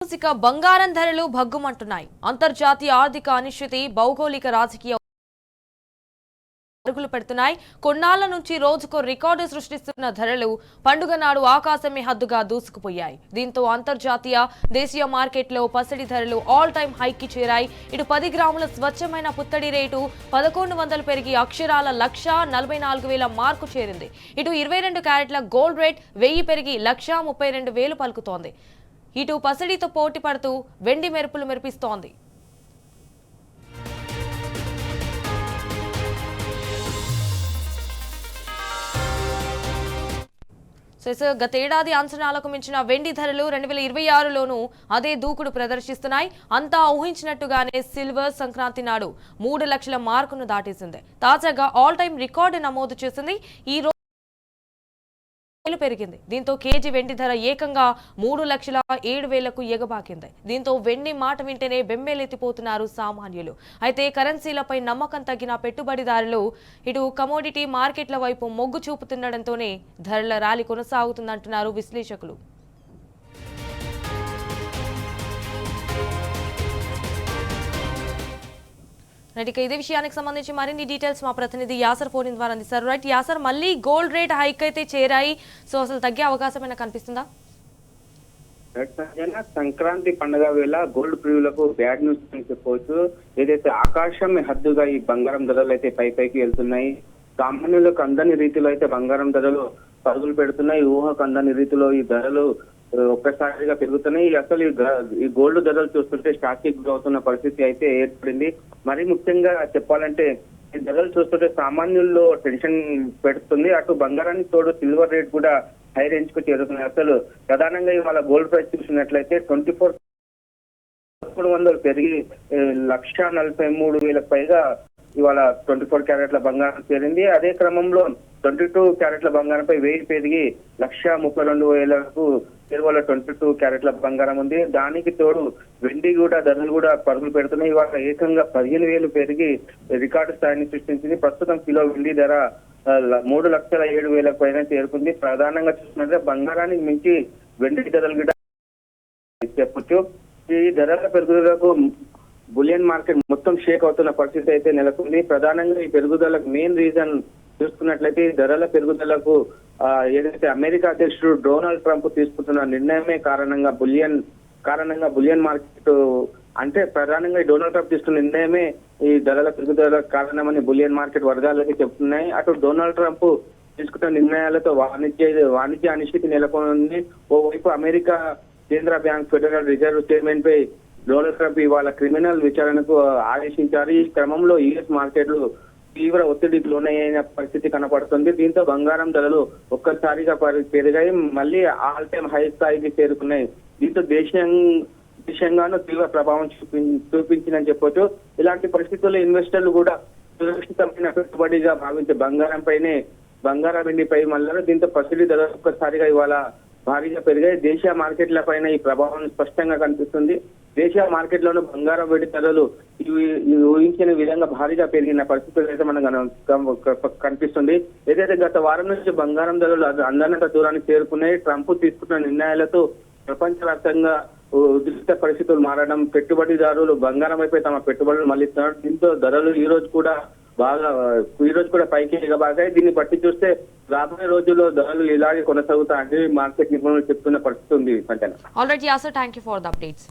ఇక బంగారం ధరలు భగ్గుమంటున్నాయి. అంతర్జాతీయ ఆర్థిక అనిశ్చితి, భౌగోళిక రాజకీయ అరుగులు పెడుతున్నాయి. కొన్నాళ్ల నుంచి రోజుకో రికార్డు సృష్టిస్తున్న ధరలు పండుగ నాడు ఆకాశమే హద్దుగా దూసుకుపోయాయి. దీంతో అంతర్జాతీయ దేశీయ మార్కెట్లో పసిడి ధరలు ఆల్ టైమ్ హైకి చేరాయి. ఇటు 10 గ్రాముల స్వచ్ఛమైన పుత్తడి రేటు 1100 పెరిగి అక్షరాల 1,44,000 మార్కు చేరింది. ఇటు 22 క్యారెట్ల గోల్డ్ రేట్ 1000 పెరిగి 1,32,000 పలుకుతోంది. ఇటు పసిడితో పోటీ పడుతూ వెండి మెరుపులు మెరిపిస్తోంది. గతేడాది అంచనాలకు మించిన వెండి ధరలు 2026లోనూ అదే దూకుడు ప్రదర్శిస్తున్నాయి. అంతా ఊహించినట్టుగానే సిల్వర్ సంక్రాంతి నాడు 3 లక్షల మార్కును దాటేసింది. తాజాగా ఆల్ టైమ్ రికార్డు నమోదు చేసింది. ఈ రోజు పెరిగింది. దీంతో కేజీ వెండి ధర ఏకంగా 3,07,000కు ఎగబాకింది. దీంతో వెండి మాట వింటేనే బెంబేలెత్తిపోతున్నారు సామాన్యులు. అయితే కరెన్సీలపై నమ్మకం తగ్గిన పెట్టుబడిదారులు ఇటు కమోడిటీ మార్కెట్ల వైపు మొగ్గు చూపుతుండటంతోనే ధరల ర్యాలీ కొనసాగుతుందంటున్నారు విశ్లేషకులు. ఇదే విషయానికి సంబంధించి మరిన్ని డీటెయిల్స్ మా ప్రతినిధి యాసర్ ఫోన్ ద్వారా అందిస్తారు. రైట్ యాసర్, మళ్ళీ గోల్డ్ రేట్ హైక్ అయితే చేరాయి. సో అసలు తగ్గే అవకాశం ఏమైనా కనిపిస్తుందా? సంక్రాంతి పండుగ వేళ గోల్డ్ ప్రియులకు బ్యాడ్ న్యూస్ అని చెప్పవచ్చు. ఏదైతే ఆకాశం హద్దుగా ఈ బంగారం ధరలు అయితే పైకి వెళ్తున్నాయి. సామాన్యులకు అందని రీతిలో అయితే బంగారం ధరలు పరుగులు పెడుతున్నాయి. ఊహకు అందని రీతిలో ఈ ధరలు ఒక్కసారిగా పెరుగుతున్నాయి. అసలు ఈ గోల్డ్ ధరలు చూస్తుంటే షాకింగ్ అవుతున్న పరిస్థితి అయితే ఏర్పడింది. మరి ముఖ్యంగా చెప్పాలంటే ఈ ధరలు చూస్తుంటే సామాన్యుల్లో టెన్షన్ పెడుతుంది. అటు బంగారానికి తోడు సిల్వర్ రేట్ కూడా హై రేంజ్ కు చేరుతుంది. అసలు ప్రధానంగా ఇవాళ గోల్డ్ ప్రైస్ చూసినట్లయితే 24,300 పెరిగి 1,43,000 పైగా ఇవాళ 24 క్యారెట్ల బంగారం చేరింది. అదే క్రమంలో 22 క్యారెట్ల బంగారంపై 1000 పెరిగి 1,32,000కు ఇవాళ 22 క్యారెట్ల బంగారం ఉంది. దానికి తోడు వెండి కూడా ధరలు కూడా పరుగులు పెడుతున్నాయి. ఇవాళ ఏకంగా 15,000 పెరిగి రికార్డు స్థాయిని సృష్టించింది. ప్రస్తుతం కిలో వెండి ధర 3,07,000 పైన చేరుకుంది. ప్రధానంగా చూసినట్లయితే బంగారానికి మించి వెండి ధరలు కూడా చెప్పొచ్చు. ఈ ధరల పెరుగుదలకు బులియన్ మార్కెట్ మొత్తం షేక్ అవుతున్న పరిస్థితి అయితే నెలకొంది. ప్రధానంగా ఈ పెరుగుదలకు మెయిన్ రీజన్ చూసుకున్నట్లయితే ధరల పెరుగుదలకు ఏదైతే అమెరికా అధ్యక్షుడు డొనాల్డ్ ట్రంప్ తీసుకుంటున్న నిర్ణయమే కారణంగా బులియన్ మార్కెట్ అంటే ప్రధానంగా డొనాల్డ్ ట్రంప్ తీసుకున్న నిర్ణయమే ఈ ధరల పెరుగుదల కారణమని బులియన్ మార్కెట్ వర్గాలకి చెప్తున్నాయి. అటు డొనాల్డ్ ట్రంప్ తీసుకున్న నిర్ణయాలతో వాణిజ్య అనిశ్చితి నెలకొంది. ఓవైపు అమెరికా కేంద్ర బ్యాంక్ ఫెడరల్ రిజర్వ్ చైర్మన్ పై డొనాల్డ్ ట్రంప్ ఇవాళ క్రిమినల్ విచారణకు ఆదేశించారు. ఈ క్రమంలో యుఎస్ మార్కెట్లు తీవ్ర ఒత్తిడికి లోనైన పరిస్థితి కనపడుతుంది. దీంతో బంగారం ధరలు ఒక్కసారిగా పెరిగాయి. మళ్ళీ ఆల్ టైమ్ హై స్థాయికి చేరుకున్నాయి. దీంతో దేశంగానూ తీవ్ర ప్రభావం చూపించిందని చెప్పొచ్చు. ఇలాంటి పరిస్థితుల్లో ఇన్వెస్టర్లు కూడా సురక్షితమైన పెట్టుబడిగా భావించే బంగారం వెండిపై మళ్ళీ దీంతో పసిడి ధరలు ఒక్కసారిగా ఇవాళ భారీగా పెరిగాయి. దేశీయ మార్కెట్ల పైన ఈ ప్రభావం స్పష్టంగా కనిపిస్తుంది. దేశీయ మార్కెట్లోనూ బంగారం వెండి ధరలు ఊహించిన విధంగా భారీగా పెరిగిన పరిస్థితులు అయితే మనకు కనిపిస్తుంది. ఏదైతే గత వారం నుంచి బంగారం ధరలు అందనంత దూరానికి చేరుకున్నాయి. ట్రంప్ తీసుకున్న నిర్ణయాలతో ప్రపంచవ్యాప్తంగా ఉద్రిక్త పరిస్థితులు మారడం, పెట్టుబడిదారులు బంగారం వైపే తమ పెట్టుబడులు మళ్లిస్తున్నారు. దీంతో ధరలు ఈ రోజు కూడా పైకి ఎగబాగాయి. దీన్ని బట్టి చూస్తే రాబోయే రోజుల్లో ధరలు ఇలాగే కొనసాగుతాయని మార్కెట్ నిపుణులు చెప్తున్న పరిస్థితి ఉంది. Already thank you for the updates.